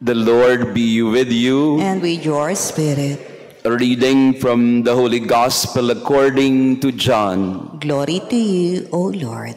The Lord be with you. And with your spirit. A reading from the Holy Gospel according to John. Glory to you, O Lord.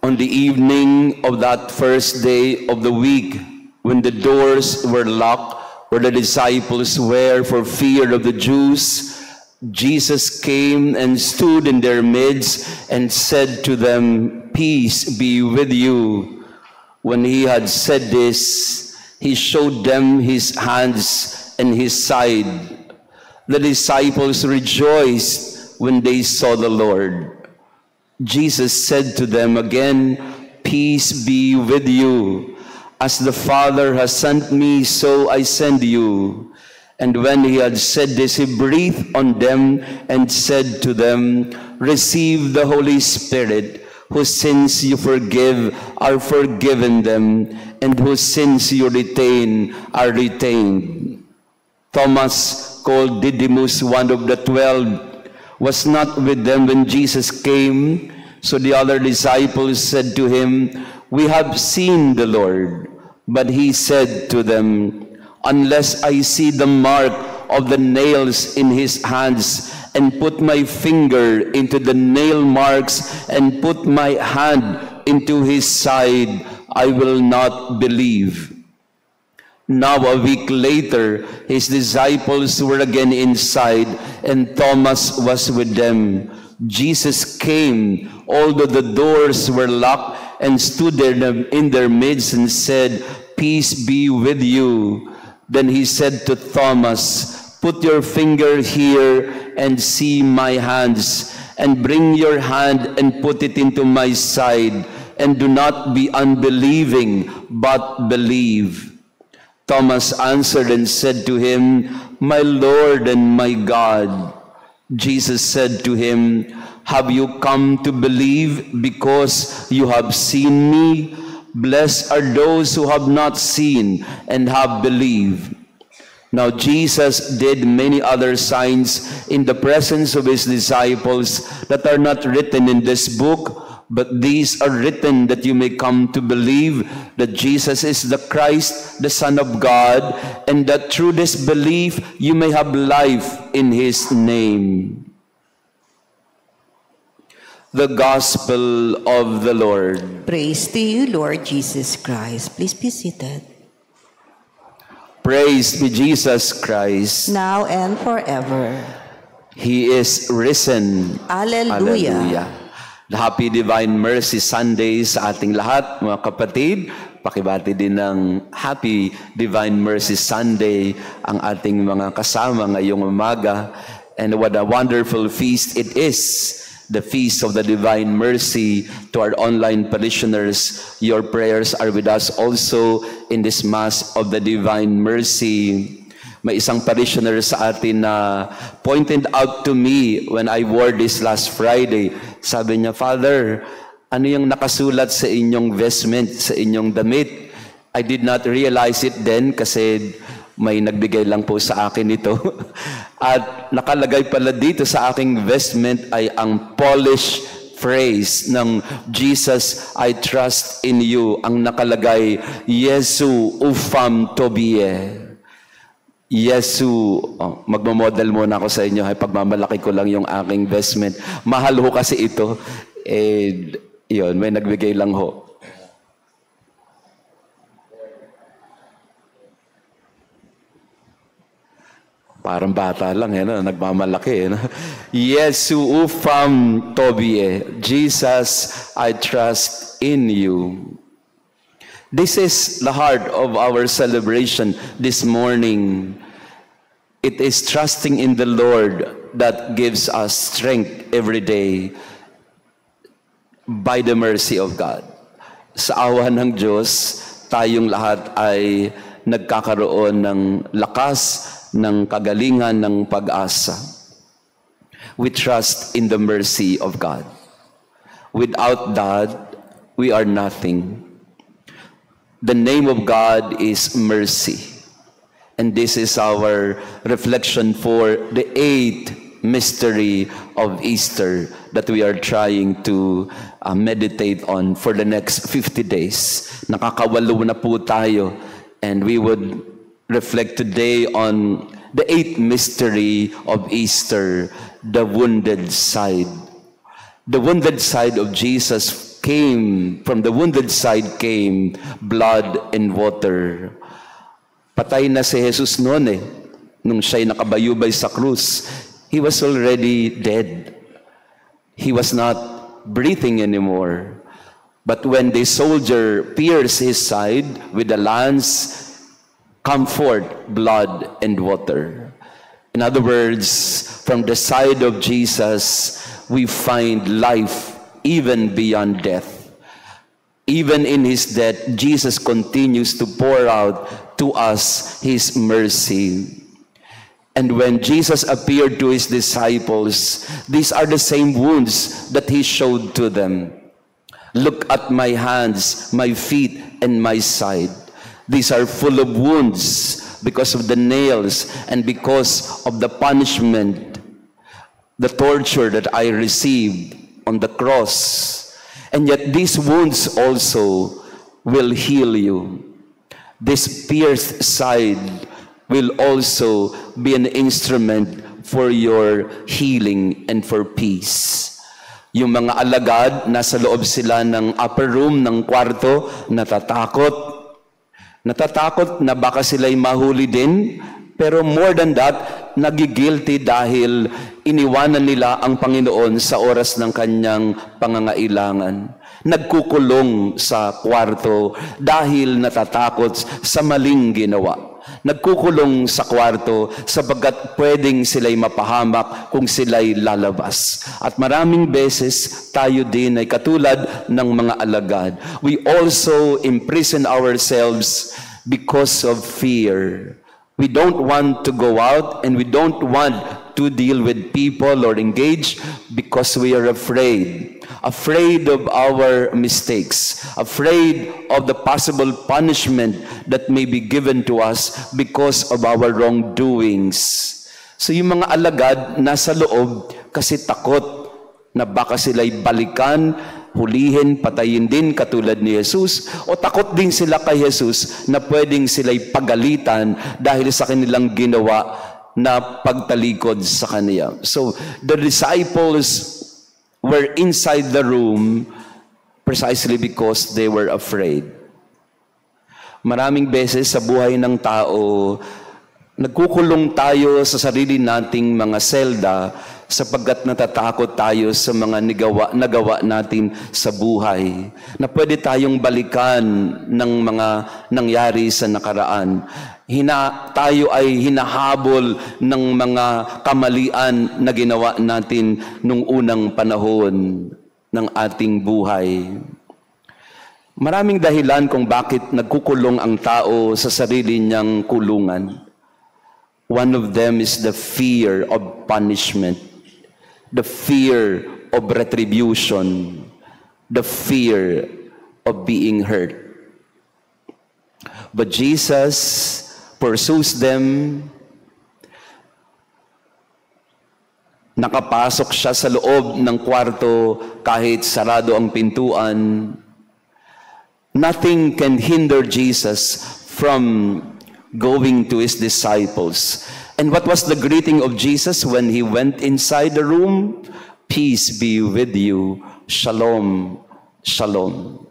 On the evening of that first day of the week, when the doors were locked where the disciples were for fear of the Jews, Jesus came and stood in their midst and said to them, "Peace be with you." When he had said this, he showed them his hands and his side. The disciples rejoiced when they saw the Lord. Jesus said to them again, "Peace be with you. As the Father has sent me, so I send you." And when he had said this, he breathed on them and said to them, "Receive the Holy Spirit. Whose sins you forgive are forgiven them, and whose sins you retain are retained." Thomas, called Didymus, one of the 12, was not with them when Jesus came. So the other disciples said to him, "We have seen the Lord." But he said to them, "Unless I see the mark of the nails in his hands, and put my finger into the nail marks, and put my hand into his side, I will not believe." Now a week later, his disciples were again inside, and Thomas was with them. Jesus came, although the doors were locked, and stood there in their midst and said, "Peace be with you." Then he said to Thomas, "Put your finger here and see my hands, and bring your hand and put it into my side, and do not be unbelieving, but believe." Thomas answered and said to him, "My Lord and my God." Jesus said to him, "Have you come to believe because you have seen me? Blessed are those who have not seen and have believed." Now Jesus did many other signs in the presence of his disciples that are not written in this book, but these are written that you may come to believe that Jesus is the Christ, the Son of God, and that through this belief you may have life in his name. The Gospel of the Lord. Praise to you, Lord Jesus Christ. Please be seated. Praise be Jesus Christ. Now and forever. He is risen. Alleluia. Alleluia. Happy Divine Mercy Sunday sa ating lahat, mga kapatid. Pakibati din ng Happy Divine Mercy Sunday ang ating mga kasama ngayong umaga. And what a wonderful feast it is, the Feast of the Divine Mercy. To our online parishioners, your prayers are with us also in this Mass of the Divine Mercy. May isang parishioner sa atin na pointed out to me when I wore this last Friday. Sabi niya, "Father, ano yung nakasulat sa inyong vestment, sa inyong damit?" I did not realize it then kasi may nagbigay lang po sa akin ito. At nakalagay pala dito sa aking vestment ay ang Polish phrase ng "Jesus, I trust in you." Ang nakalagay, "Jesu ufam tobie." Yesu, magmamodel muna ako sa inyo, ay pagmamalaki ko lang yung aking vestment. Mahal ho kasi ito. Yun, may nagbigay lang ho. Parang bata lang, no? Nagmamalaki. No? Yesu ufam tobie. Jesus, I trust in you. This is the heart of our celebration this morning. It is trusting in the Lord that gives us strength every day by the mercy of God. Sa awa ng Diyos, tayong lahat ay nagkakaroon ng lakas, ng kagalingan, ng pag-asa. We trust in the mercy of God. Without that, we are nothing. The name of God is mercy. And this is our reflection for the 8th mystery of Easter that we are trying to meditate on for the next 50 days. Nakakawalo na po tayo, and we would reflect today on the 8th mystery of Easter, the wounded side. The wounded side of Jesus came, from the wounded side came blood and water. Patay na si Jesus noon nung siya'y nakabayubay sa krus. He was already dead. He was not breathing anymore. But when the soldier pierced his side with a lance, come forth blood and water. In other words, from the side of Jesus, we find life even beyond death. Even in his death, Jesus continues to pour out to us his mercy. And when Jesus appeared to his disciples, these are the same wounds that he showed to them. Look at my hands, my feet, and my side. These are full of wounds because of the nails and because of the punishment, the torture that I received on the cross. And yet these wounds also will heal you. This pierced side will also be an instrument for your healing and for peace. Yung mga alagad, nasa loob sila ng upper room, ng kwarto, natatakot na baka sila'y mahuli din, pero more than that, nagigilty dahil iniwanan nila ang Panginoon sa oras ng kanyang pangangailangan. Nagkukulong sa kwarto dahil natatakot sa maling ginawa. Nagkukulong sa kwarto sapagkat pwedeng sila'y mapahamak kung sila'y lalabas. At maraming beses tayo din ay katulad ng mga alagad. We also imprison ourselves because of fear. We don't want to go out and we don't want to deal with people or engage because we are afraid. Afraid of our mistakes, afraid of the possible punishment that may be given to us because of our wrongdoings. So yung mga alagad nasa loob kasi takot na baka sila'y balikan, hulihin, patayin din katulad ni Jesus, o takot din sila kay Jesus na pwedeng sila'y pagalitan dahil sa kanilang ginawa na pagtalikod sa kaniya. So the disciples were inside the room precisely because they were afraid. Maraming beses sa buhay ng tao, nagkukulong tayo sa sarili nating mga selda sapagkat natatakot tayo sa mga nagawa natin sa buhay, na pwede tayong balikan ng mga nangyari sa nakaraan. Tayo ay hinahabol ng mga kamalian na ginawa natin nung unang panahon ng ating buhay. Maraming dahilan kung bakit nagkukulong ang tao sa sarili niyang kulungan. One of them is the fear of punishment, the fear of retribution, the fear of being hurt. But Jesus pursues them. Nakapasok siya sa loob ng kwarto kahit sarado ang pintuan. Nothing can hinder Jesus from going to his disciples. And what was the greeting of Jesus when he went inside the room? Peace be with you. Shalom, shalom.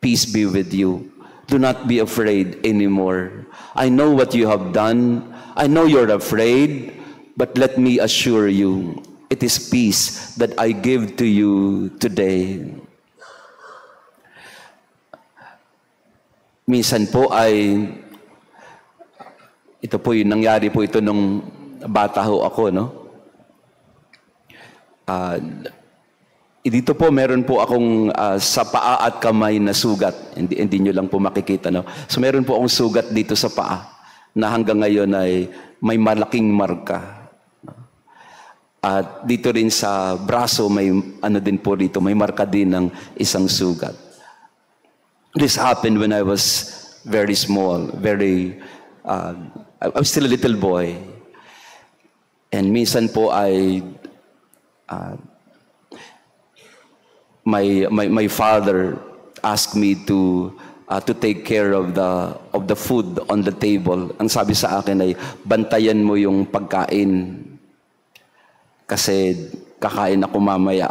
Peace be with you. Do not be afraid anymore. I know what you have done. I know you're afraid, but let me assure you, it is peace that I give to you today. Minsan po ay, ito po yung nangyari po ito nung bata ho ako, no? Dito po meron po akong sa paa at kamay na sugat. Hindi nyo lang po makikita, no? So meron po akong sugat dito sa paa na hanggang ngayon ay may malaking marka. At dito rin sa braso may ano din po dito, may marka din ng isang sugat. This happened when I was very small, I was still a little boy. And minsan po ay my father asked me to take care of the food on the table. Ang sabi sa akin ay, bantayan mo yung pagkain kasi kakain ako mamaya.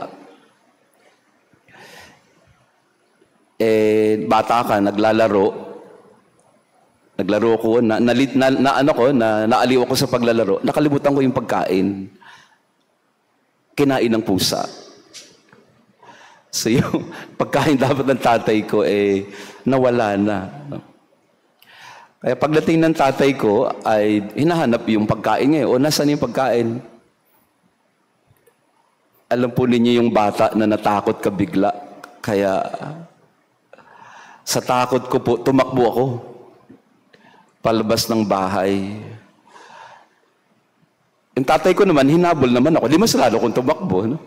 Bata ka, naglalaro ko, naaliw ako sa paglalaro, nakalimutan ko yung pagkain. Kinain ng pusa. So yung pagkain dapat ng tatay ko, nawala na. Kaya pagdating ng tatay ko, ay hinahanap yung pagkain niya. Nasaan yung pagkain? Alam po ninyo yung bata na natakot ka bigla. Kaya sa takot ko po, tumakbo ako palabas ng bahay. Yung tatay ko naman, hinabol naman ako. Di mas lalo kong tumakbo. No?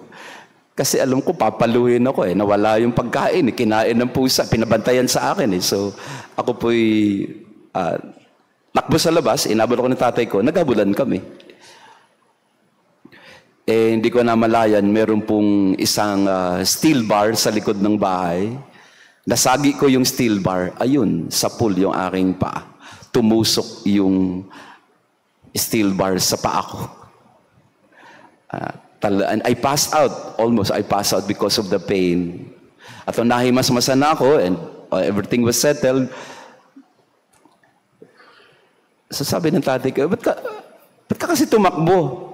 Kasi alam ko, papaluhin ako. Nawala yung pagkain. Kinain ng pusa. Pinabantayan sa akin. So, ako po'y takbo sa labas. Inabol ako ng tatay ko. Naghabulan kami. Hindi ko namalayan. Meron pong isang steel bar sa likod ng bahay. Nasagi ko yung steel bar. Ayun, sa pool yung aking paa. Tumusok yung steel bar sa paa ko. And I passed out. Almost I passed out because of the pain. At nahimas-masan na ako and everything was settled. So sabi ng tatay ko, ba't ka kasi tumakbo?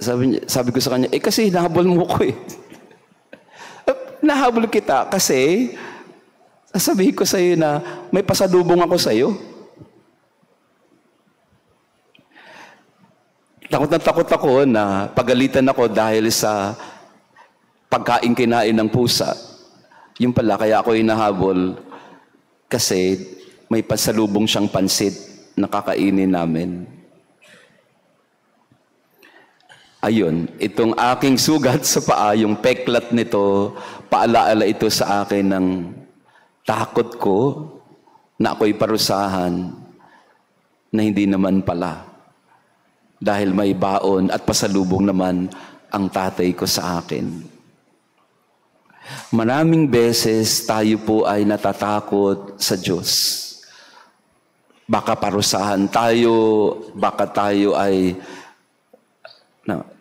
Sabi ko sa kanya, kasi nahabol mo ko Nahabol kita kasi sasabihin ko sa iyo na may pasalubong ako sa iyo. Takot na takot ako na pagalitan ako dahil sa pagkain kinain ng pusa. Yung pala, kaya ako hinahabol kasi may pasalubong siyang pansit na kakainin namin. Ayun, itong aking sugat sa paa, yung peklat nito, paalaala ito sa akin ng takot ko na ako'y parusahan na hindi naman pala. Dahil may baon at pasalubong naman ang tatay ko sa akin. Maraming beses tayo po ay natatakot sa Diyos. Baka parusahan tayo, baka tayo ay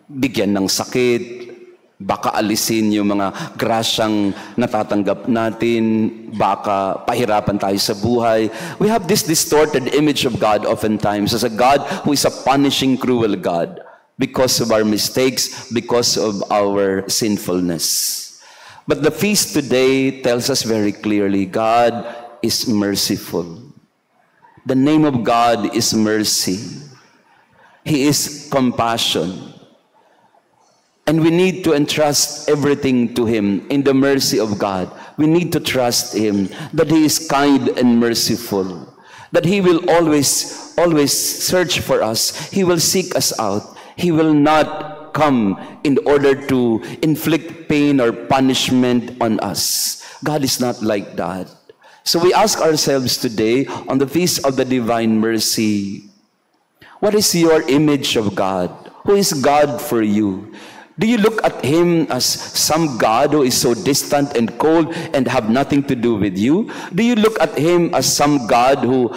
bigyan ng sakit, baka alisin yung mga grasyang natatanggap natin, baka pahirapan tayo sa buhay. We have this distorted image of God oftentimes as a God who is a punishing, cruel God because of our mistakes, because of our sinfulness. But the feast today tells us very clearly, God is merciful. The name of God is mercy. He is compassion. And we need to entrust everything to Him in the mercy of God. We need to trust Him that He is kind and merciful. That He will always search for us. He will seek us out. He will not come in order to inflict pain or punishment on us. God is not like that. So we ask ourselves today on the Feast of the Divine Mercy, what is your image of God? Who is God for you? Do you look at Him as some God who is so distant and cold and have nothing to do with you? Do you look at Him as some God who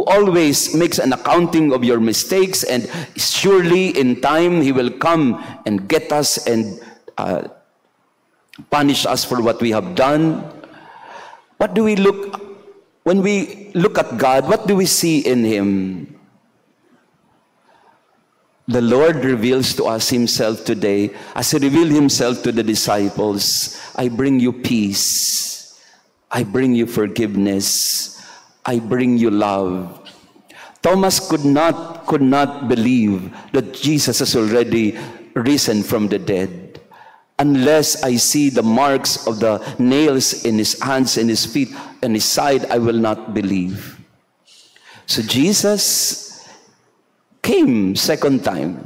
always makes an accounting of your mistakes and surely in time He will come and get us and punish us for what we have done? What do we look, when we look at God, what do we see in Him? The Lord reveals to us Himself today, as He revealed Himself to the disciples. I bring you peace. I bring you forgiveness. I bring you love. Thomas could not believe that Jesus has already risen from the dead. Unless I see the marks of the nails in His hands and His feet and His side, I will not believe. So Jesus came second time.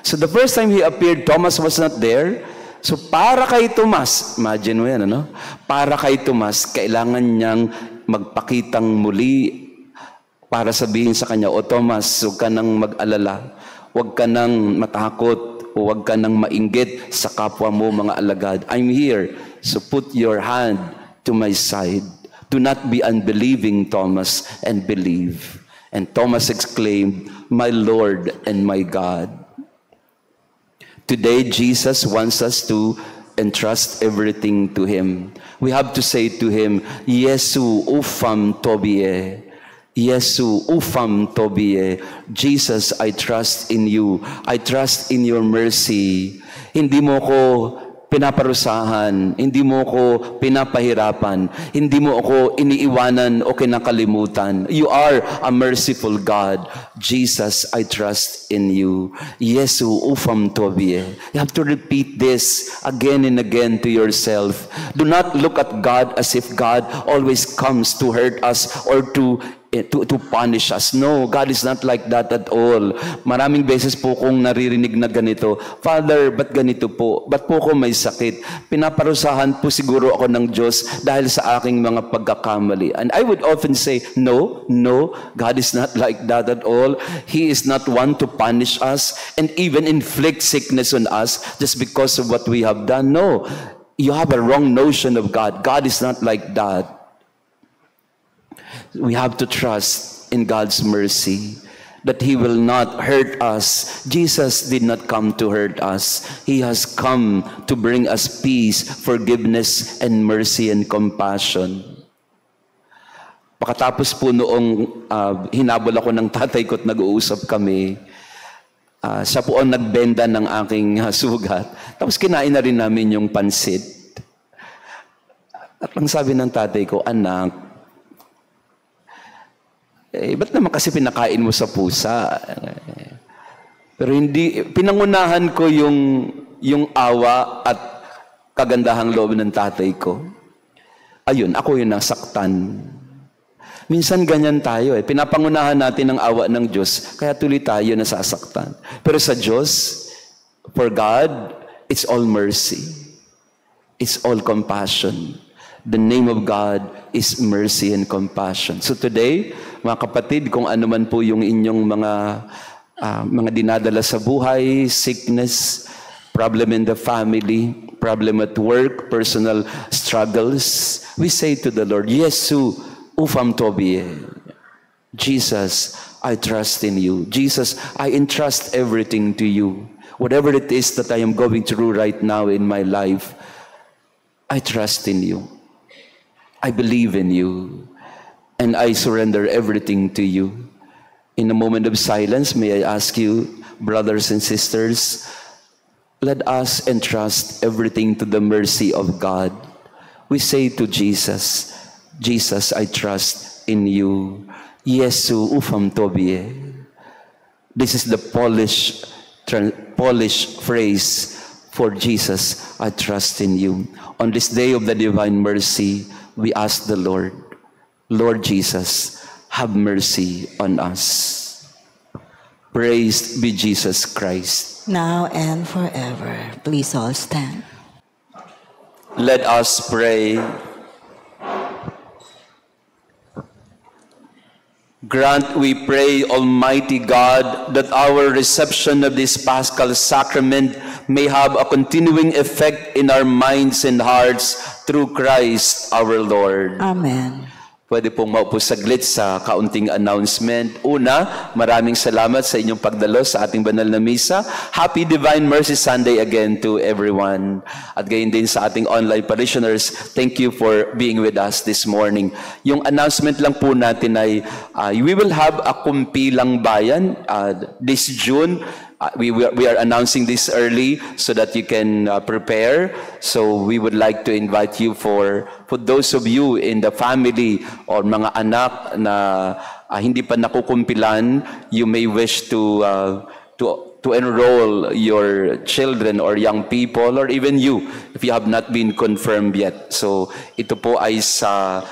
So the first time He appeared, Thomas was not there. So para kay Tomas, imagine mo yan, ano? Para kay Tomas, kailangan niyang magpakitang muli para sabihin sa kanya, O Tomas, huwag ka nang mag-alala, huwag ka nang matakot, huwag ka nang mainggit sa kapwa mo mga alagad. I'm here, so put your hand to my side. Do not be unbelieving, Thomas, and believe. And Thomas exclaimed, My Lord and my God. Today, Jesus wants us to entrust everything to Him. We have to say to Him, Yesu ufam tobie. Yesu ufam tobie. Jesus, I trust in you. I trust in your mercy. Hindi mo ko pinaparusahan, hindi mo ko pinapahirapan, hindi mo ako iniiwanan o kinakalimutan. You are a merciful God. Jesus, I trust in you. Yesu ufam tobie. You have to repeat this again and again to yourself. Do not look at God as if God always comes to hurt us or to punish us. No, God is not like that at all. Maraming beses po kong naririnig na ganito, Father, ba't ganito po? Ba't po ako may sakit? Pinaparusahan po siguro ako ng Diyos dahil sa aking mga pagkakamali. And I would often say, no, God is not like that at all. He is not one to punish us and even inflict sickness on us just because of what we have done. No, you have a wrong notion of God. God is not like that. We have to trust in God's mercy that He will not hurt us. Jesus did not come to hurt us. He has come to bring us peace, forgiveness, and mercy and compassion. Pagkatapos po noong hinabol ako ng tatay ko at nag-uusap kami, siya po ang nagbenda ng aking sugat. Tapos kinain na rin namin yung pansit. At ang sabi ng tatay ko, anak, ba't naman kasi pinakain mo sa pusa? Pero hindi, pinangunahan ko yung awa at kagandahang loob ng tatay ko. Ayun, ako yung nasaktan. Minsan ganyan tayo Pinapangunahan natin ang awa ng Diyos, kaya tuloy tayo nasasaktan. Pero sa Diyos, for God, it's all mercy. It's all compassion. The name of God is mercy and compassion. So today, mga kapatid, kung ano man po yung inyong mga dinadala sa buhay, sickness, problem in the family, problem at work, personal struggles, we say to the Lord, Yesu ufam tobie. Jesus, I trust in you. Jesus, I entrust everything to you. Whatever it is that I am going through right now in my life, I trust in you. I believe in you, and I surrender everything to you. In a moment of silence, may I ask you, brothers and sisters, let us entrust everything to the mercy of God. We say to Jesus, Jesus, I trust in you. Yesu ufam tobie. This is the Polish phrase for Jesus, I trust in you. On this day of the divine mercy, we ask the Lord, Lord Jesus, have mercy on us. Praised be Jesus Christ. Now and forever. Please all stand. Let us pray. Grant, we pray, Almighty God, that our reception of this Paschal Sacrament may have a continuing effect in our minds and hearts through Christ our Lord. Amen. Pwede pong maupo saglit sa kaunting announcement. Una, maraming salamat sa inyong pagdalo sa ating banal na misa. Happy Divine Mercy Sunday again to everyone. At gayon din sa ating online parishioners, thank you for being with us this morning. Yung announcement lang po natin ay we will have a kumpilang bayan this June. We are announcing this early so that you can prepare. So we would like to invite you for those of you in the family or mga anak na hindi pa nakukumpilan, you may wish to enroll your children or young people or even you if you have not been confirmed yet. So ito po ay sa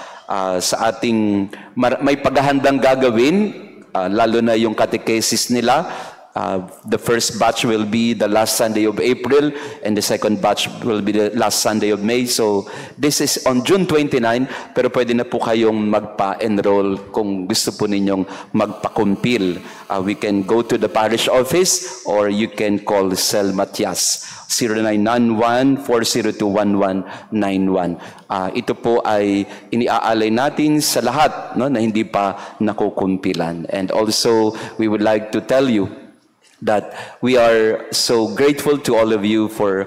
ating may paghahandang gagawin, lalo na yung catechesis nila. The first batch will be the last Sunday of April, and the second batch will be the last Sunday of May. So this is on June 29, pero pwede na po kayong magpa-enroll kung gusto po ninyong magpa-compile. We can go to the parish office or you can call Sel Matias, 0991-402-1191. Ito po ay iniaalay natin sa lahat, no, na hindi pa nakukumpilan. And also, we would like to tell you that we are so grateful to all of you for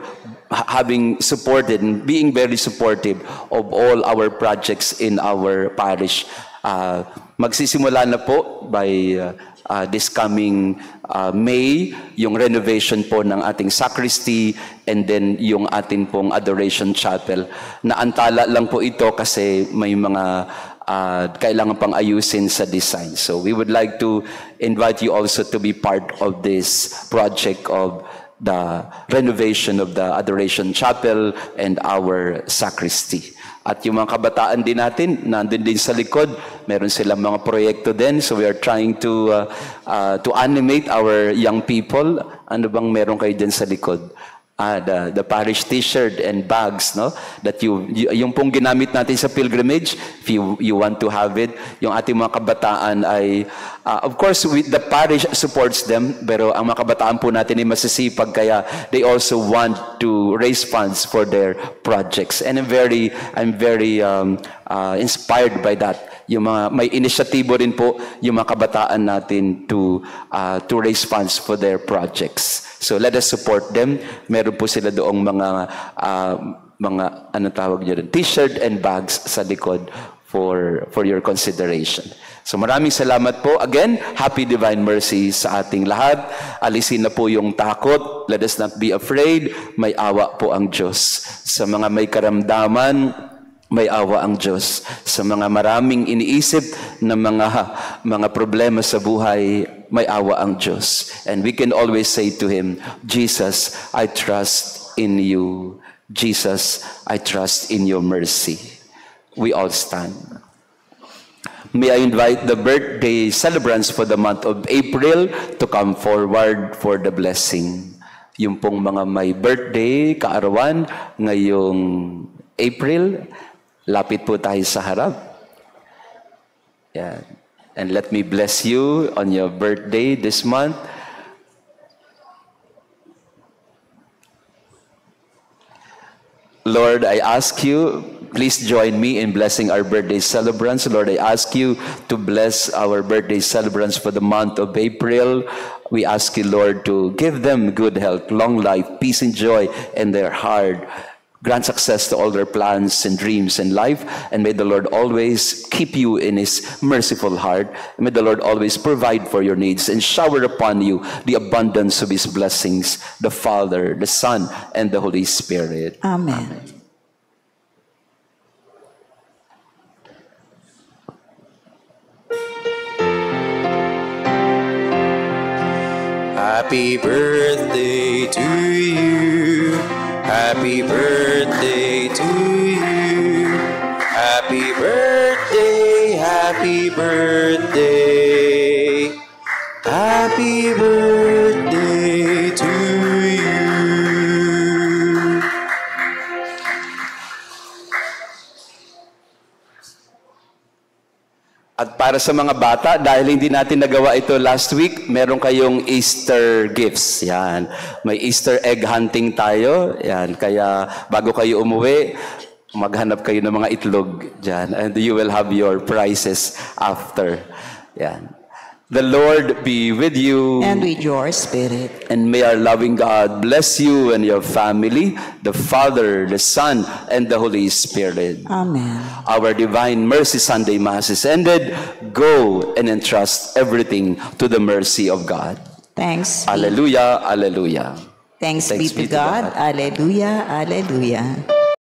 having supported and being very supportive of all our projects in our parish. Magsisimula na po by this coming May, yung renovation po ng ating sacristy and then yung ating pong adoration chapel. Naantala lang po ito kasi may mga kailangan pang ayusin sa design. So we would like to invite you also to be part of this project of the renovation of the Adoration Chapel and our sacristy. At yung mga kabataan din natin, nandun din sa likod, meron silang mga proyekto din. So we are trying to animate our young people. Ano bang meron kayo din sa likod? The parish t-shirt and bags, no, that yung pong ginamit natin sa pilgrimage, if you want to have it, yung ating mga kabataan ay of course the parish supports them, pero ang mga kabataan po natin ay masisipag, kaya they also want to raise funds for their projects, and I'm very inspired by that. Yung mga may inisyatibo rin po yung mga kabataan natin to raise funds for their projects. So let us support them. Meron po sila doong mga ano tawag niyo rin, t-shirt and bags sa likod for your consideration. So maraming salamat po. Again, happy Divine Mercy sa ating lahat. Alisin na po yung takot. Let us not be afraid. May awa po ang Diyos. Sa mga may karamdaman, may awa ang Diyos. Sa mga maraming iniisip na mga problema sa buhay, may awa ang Diyos. And we can always say to Him, Jesus, I trust in you. Jesus, I trust in your mercy. We all stand. May I invite the birthday celebrants for the month of April to come forward for the blessing. Yung pong mga may birthday, kaarawan, ngayong April, lapit po tayo sa harap. Yeah. And let me bless you on your birthday this month. Lord, I ask you, please join me in blessing our birthday celebrants. Lord, I ask you to bless our birthday celebrants for the month of April. We ask you, Lord, to give them good health, long life, peace and joy in their heart. Grant success to all their plans and dreams in life, and may the Lord always keep you in His merciful heart. And may the Lord always provide for your needs and shower upon you the abundance of His blessings, the Father, the Son, and the Holy Spirit. Amen. Happy birthday to you. Happy birthday to you. Happy birthday, happy birthday. Happy birthday to you. At para sa mga bata, dahil hindi natin nagawa ito last week, meron kayong Easter gifts. Yan. May Easter egg hunting tayo. Yan. Kaya bago kayo umuwi, maghanap kayo ng mga itlog dyan. And you will have your prizes after. Yan. The Lord be with you. And with your spirit. And may our loving God bless you and your family, the Father, the Son, and the Holy Spirit. Amen. Our Divine Mercy Sunday Mass is ended. Go and entrust everything to the mercy of God. Thanks. Alleluia, alleluia. Thanks be to God. Alleluia, alleluia.